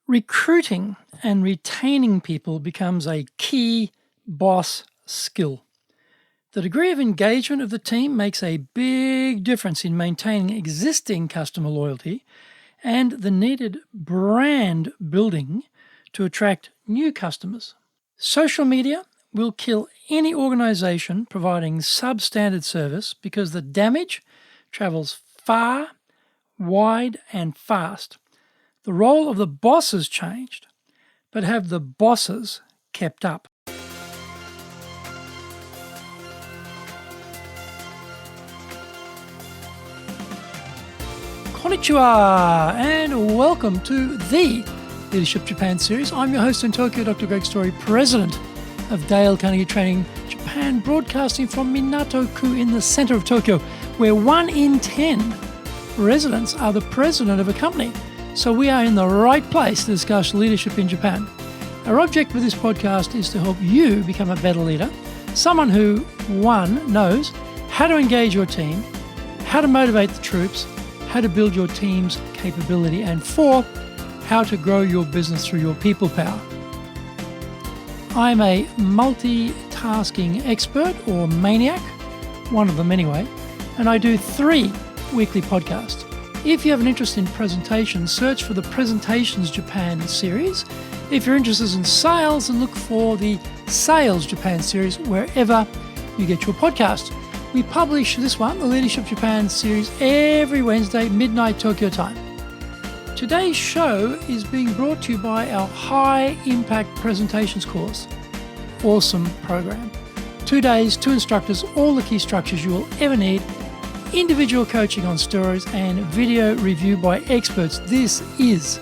Recruiting and retaining people becomes a key boss skill. The degree of engagement of the team makes a big difference in maintaining existing customer loyalty and the needed brand building to attract new customers. Social media will kill any organization providing substandard service because the damage travels far, wide, and fast. The role of the bosses changed, but have the bosses kept up? Konnichiwa, and welcome to the Leadership Japan series. I'm your host in Tokyo, Dr. Greg Story, President of Dale Carnegie Training Japan, broadcasting from Minato-ku in the center of Tokyo, where 1 in 10 residents are the president of a company. So we are in the right place to discuss leadership in Japan. Our object with this podcast is to help you become a better leader, someone who, 1, knows how to engage your team, how to motivate the troops, how to build your team's capability, and 4, how to grow your business through your people power. I'm a multitasking expert or maniac, one of them anyway, and I do 3 weekly podcasts. If you have an interest in presentations, search for the Presentations Japan series. If you're interested in sales, then look for the Sales Japan series wherever you get your podcast. We publish this one, the Leadership Japan series, every Wednesday, midnight Tokyo time. Today's show is being brought to you by our High Impact Presentations course. Awesome program. 2 days, 2 instructors, all the key structures you will ever need, individual coaching on steroids, and video review by experts. This is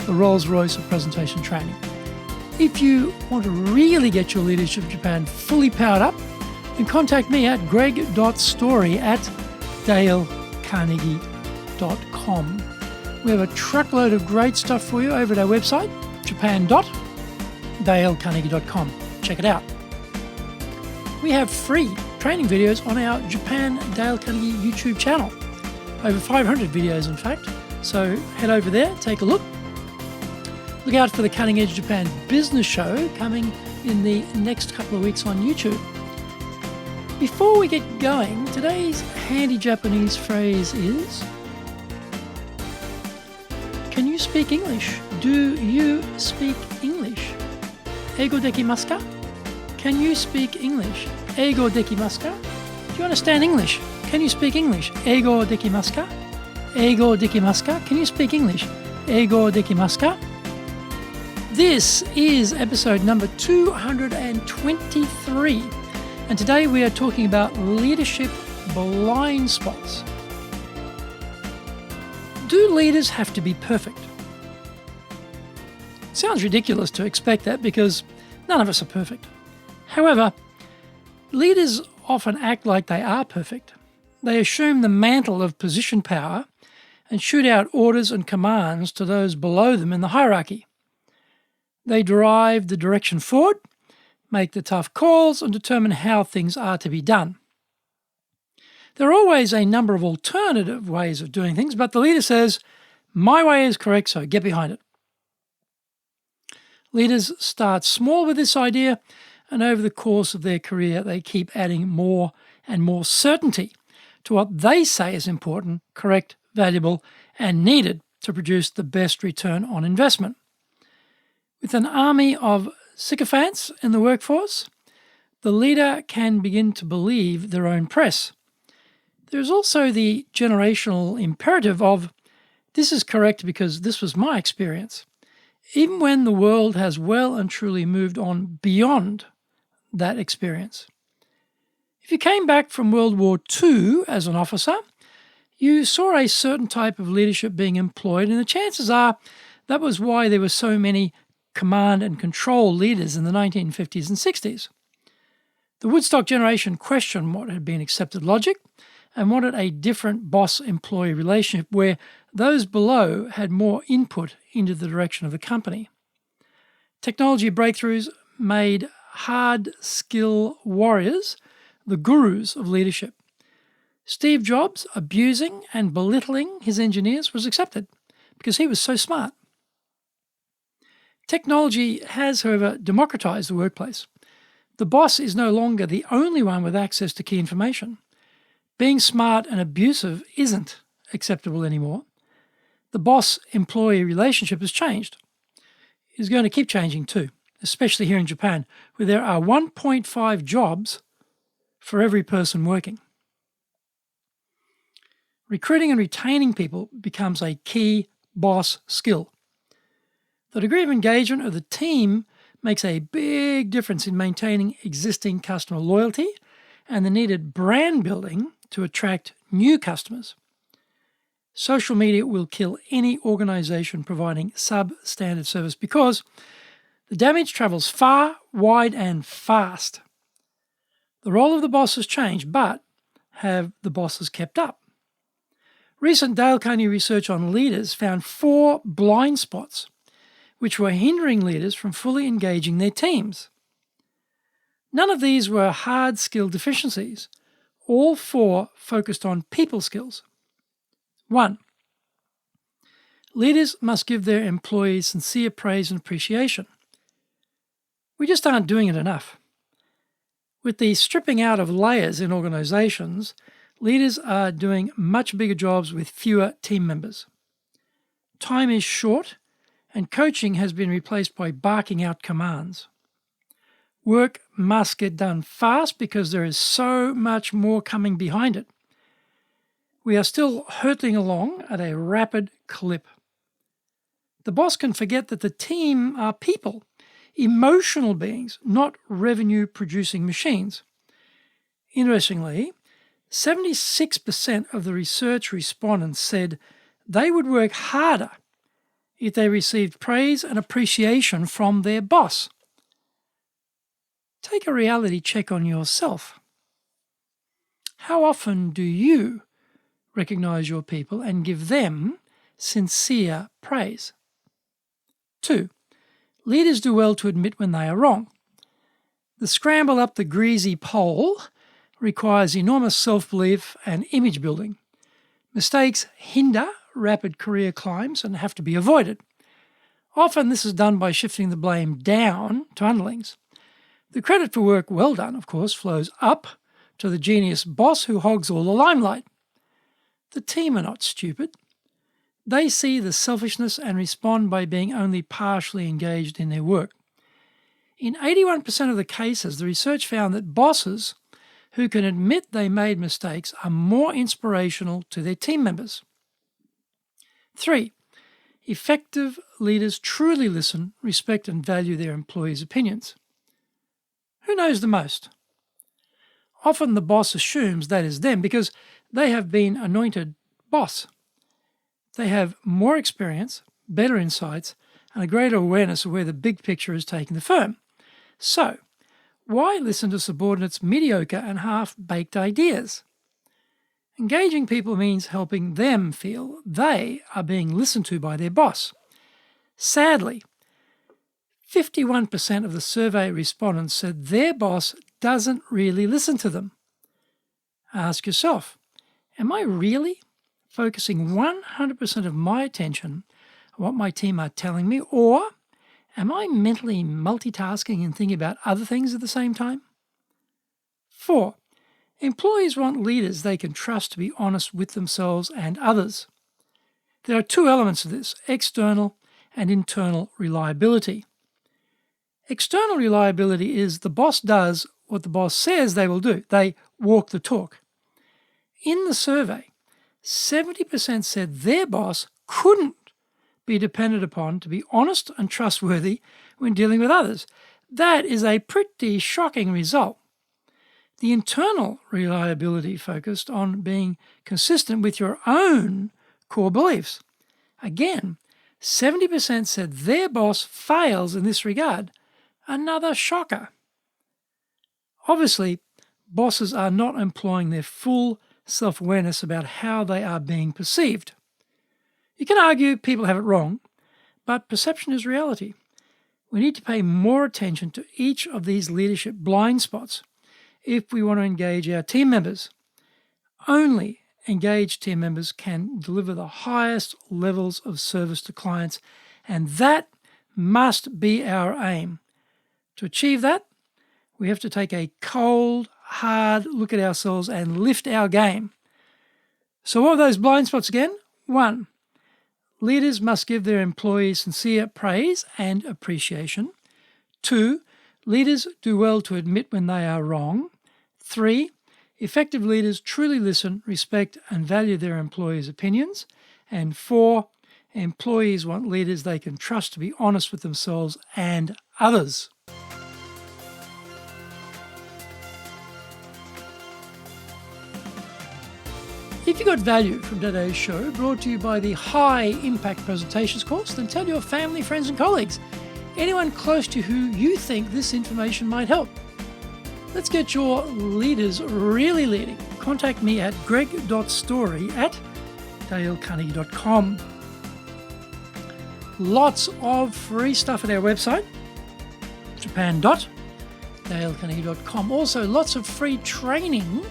the Rolls-Royce of presentation training. If you want to really get your Leadership Japan fully powered up, then contact me at greg.story@dalecarnegie.com. We have a truckload of great stuff for you over at our website, japan.dalecarnegie.com. Check it out. We have free training videos on our Japan Dale Carnegie YouTube channel. Over 500 videos, in fact. So head over there, take a look. Look out for the Cutting Edge Japan Business Show coming in the next couple of weeks on YouTube. Before we get going, today's handy Japanese phrase is, can you speak English? Do you speak English? Eigo dekimasu ka? Can you speak English? Eigo dekimasu ka? Do you understand English? Can you speak English? Eigo dekimasu ka? Eigo dekimasu ka? Can you speak English? Eigo dekimasu ka? This is episode number 223, and today we are talking about leadership blind spots. Do leaders have to be perfect? It sounds ridiculous to expect that because none of us are perfect. However, leaders often act like they are perfect. They assume the mantle of position power and shoot out orders and commands to those below them in the hierarchy. They derive the direction forward, make the tough calls, and determine how things are to be done. There are always a number of alternative ways of doing things, but the leader says, my way is correct, so get behind it. Leaders start small with this idea, and over the course of their career, they keep adding more and more certainty to what they say is important, correct, valuable, and needed to produce the best return on investment. With an army of sycophants in the workforce, the leader can begin to believe their own press. There is also the generational imperative of, this is correct because this was my experience, even when the world has well and truly moved on beyond that experience. If you came back from World War II as an officer, you saw a certain type of leadership being employed, and the chances are that was why there were so many command and control leaders in the 1950s and 60s. The Woodstock generation questioned what had been accepted logic and wanted a different boss-employee relationship where those below had more input into the direction of the company. Technology breakthroughs made hard-skill warriors the gurus of leadership. Steve Jobs abusing and belittling his engineers was accepted because he was so smart. Technology has, however, democratized the workplace. The boss is no longer the only one with access to key information. Being smart and abusive isn't acceptable anymore. The boss-employee relationship has changed. It is going to keep changing too, especially here in Japan, where there are 1.5 jobs for every person working. Recruiting and retaining people becomes a key boss skill. The degree of engagement of the team makes a big difference in maintaining existing customer loyalty and the needed brand building to attract new customers. Social media will kill any organization providing substandard service because the damage travels far, wide, and fast. The role of the boss has changed, but have the bosses kept up? Recent Dale Carnegie research on leaders found 4 blind spots which were hindering leaders from fully engaging their teams. None of these were hard skill deficiencies. All 4 focused on people skills. 1. Leaders must give their employees sincere praise and appreciation. We just aren't doing it enough. With the stripping out of layers in organizations, leaders are doing much bigger jobs with fewer team members. Time is short, and coaching has been replaced by barking out commands. Work must get done fast because there is so much more coming behind it. We are still hurtling along at a rapid clip. The boss can forget that the team are people, emotional beings, not revenue-producing machines. Interestingly, 76% of the research respondents said they would work harder if they received praise and appreciation from their boss. Take a reality check on yourself. How often do you recognize your people and give them sincere praise? 2. Leaders do well to admit when they are wrong. The scramble up the greasy pole requires enormous self-belief and image building. Mistakes hinder rapid career climbs and have to be avoided. Often this is done by shifting the blame down to underlings. The credit for work well done, of course, flows up to the genius boss who hogs all the limelight. The team are not stupid. They see the selfishness and respond by being only partially engaged in their work. In 81% of the cases, the research found that bosses who can admit they made mistakes are more inspirational to their team members. 3. Effective leaders truly listen, respect, and value their employees' opinions. Who knows the most? Often the boss assumes that is them because they have been anointed boss. They have more experience, better insights, and a greater awareness of where the big picture is taking the firm. So, why listen to subordinates' mediocre and half-baked ideas? Engaging people means helping them feel they are being listened to by their boss. Sadly, 51% of the survey respondents said their boss doesn't really listen to them. Ask yourself, am I really focusing 100% of my attention on what my team are telling me, or am I mentally multitasking and thinking about other things at the same time? 4. Employees want leaders they can trust to be honest with themselves and others. There are 2 elements to this: external and internal reliability. External reliability is the boss does what the boss says they will do. They walk the talk. In the survey, 70% said their boss couldn't be depended upon to be honest and trustworthy when dealing with others. That is a pretty shocking result. The internal reliability focused on being consistent with your own core beliefs. Again, 70% said their boss fails in this regard. Another shocker. Obviously, bosses are not employing their full self-awareness about how they are being perceived. You can argue people have it wrong, but perception is reality. We need to pay more attention to each of these leadership blind spots if we want to engage our team members. Only engaged team members can deliver the highest levels of service to clients, and that must be our aim. To achieve that, we have to take a cold, hard look at ourselves and lift our game. So what are those blind spots again? 1, leaders must give their employees sincere praise and appreciation. 2, leaders do well to admit when they are wrong. 3, effective leaders truly listen, respect, and value their employees' opinions. And 4, employees want leaders they can trust to be honest with themselves and others. If you got value from today's show, brought to you by the High Impact Presentations course, then tell your family, friends and colleagues, anyone close to who you think this information might help. Let's get your leaders really leading. Contact me at greg.story@dalecarnegie.com. Lots of free stuff at our website, japan.dalecarnegie.com. Also, lots of free training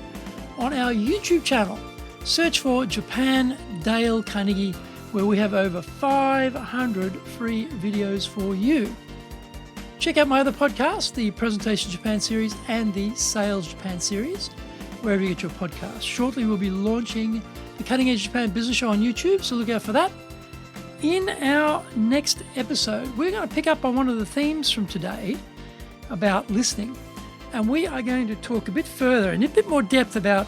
on our YouTube channel. Search for Japan Dale Carnegie, where we have over 500 free videos for you. Check out my other podcasts, the Presentation Japan series and the Sales Japan series, wherever you get your podcasts. Shortly, we'll be launching the Cutting Edge Japan Business Show on YouTube, so look out for that. In our next episode, we're going to pick up on one of the themes from today about listening, and we are going to talk a bit further and a bit more depth about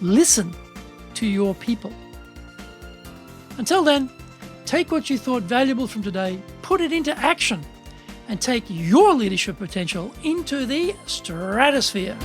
listen to your people. Until then, take what you thought valuable from today, put it into action, and take your leadership potential into the stratosphere.